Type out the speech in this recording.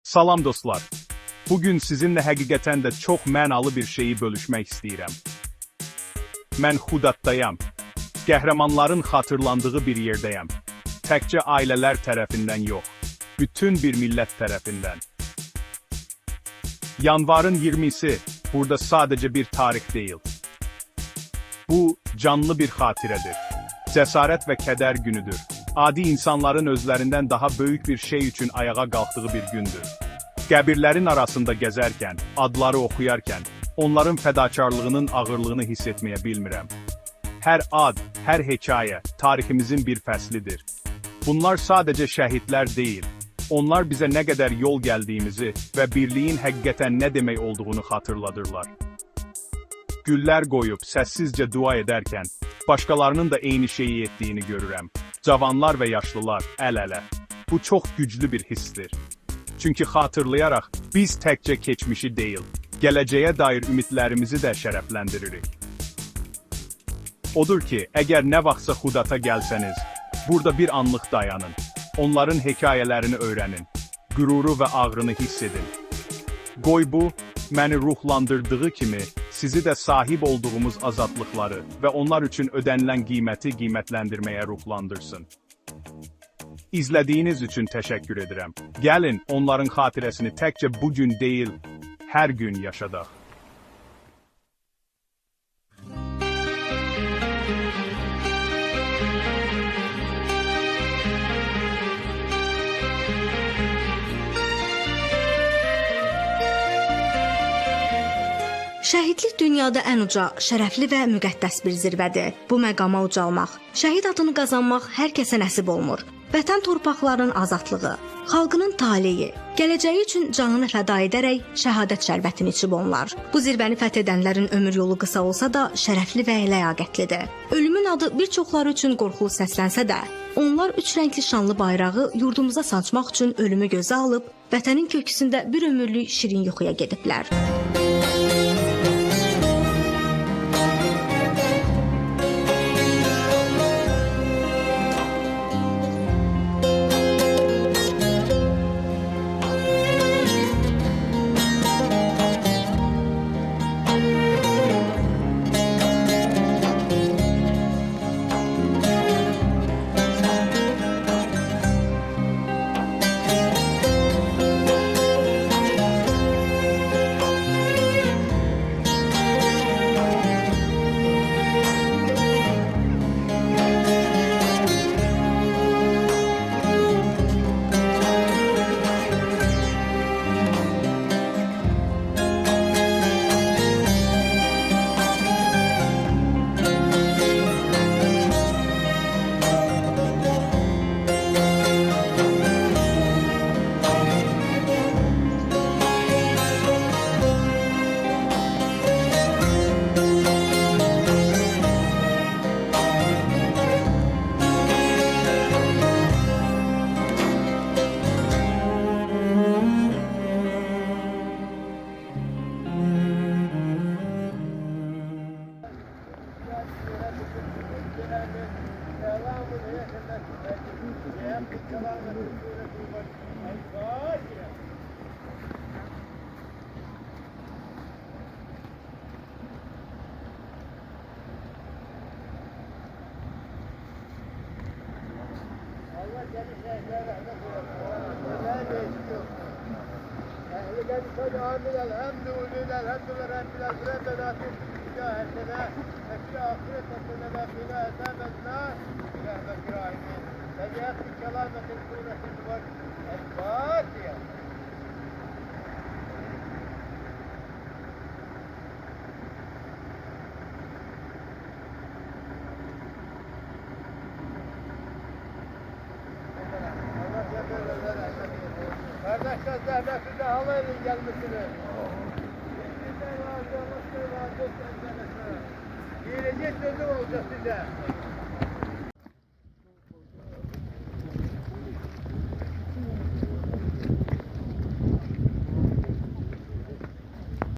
Salam dostlar. Bugün sizinle həqiqətən də çox mənalı bir şeyi bölüşmək istəyirəm. Mən Xudatdayam. Qəhrəmanların xatırlandığı bir yerdəyəm. Təkcə ailələr tərəfindən yox, bütün bir millət tərəfindən. Yanvarın 20'si burada sadəcə bir tarix deyil. Bu, canlı bir xatirədir. Cəsarət və kədər günüdür. Adi insanların özlərindən daha böyük bir şey üçün ayağa qalxdığı bir gündür. Qəbirlərin arasında gəzərkən, adları oxuyarkən, onların fədakarlığının ağırlığını hiss etməyə bilmirəm. Hər ad, hər hekayə, tariximizin bir fəslidir. Bunlar sadəcə şəhidlər deyil, onlar bizə nə qədər yol gəldiyimizi və birliyin həqiqətən nə demək olduğunu xatırladırlar. Güllər qoyub, səssizcə dua edərkən, başqalarının da eyni şeyi etdiyini görürəm. Cavanlar və yaşlılar, əl-ələ. Bu çox güclü bir hissdir. Çünki xatırlayaraq, biz təkcə keçmişi deyil, gələcəyə dair ümidlərimizi də şərəfləndiririk. Odur ki, əgər nə vaxtsa Xudata gəlsəniz, burada bir anlıq dayanın, onların hekayələrini öyrənin, qüruru və ağrını hiss edin. Qoy bu, məni ruhlandırdığı kimi, sizi də sahib olduğumuz azadlıqları və onlar üçün ödənilən qiyməti qiymətləndirməyə ruhlandırsın. İzlədiyiniz üçün təşəkkür edirəm. Gəlin, onların xatirəsini təkcə bugün deyil, hər gün yaşadaq. Şəhidlik dünyada ən uca, şərəfli və müqəddəs bir zirvədir. Bu məqama ucalmaq, şəhid adını qazanmaq hər kəsə nəsib olmur. Vətən torpaqlarının azadlığı, xalqının taleyi, gələcəyi üçün canını fəda edərək şəhadət şərbətini içib onlar. Bu zirvəni fəth edənlərin ömür yolu qısa olsa da şərəfli və ləyaqətlidir. Ölümün adı bir çoxları üçün qorxulu səslənsə də, onlar üç rəngli şanlı bayrağı yurdumuza sancmaq üçün ölümü gözə alıb, vətənin köksündə bir ömürlük şirin yuxuya gediblər. Kardeşler zahmetinde halayın gelmesini. Gelecek sözüm olacak size.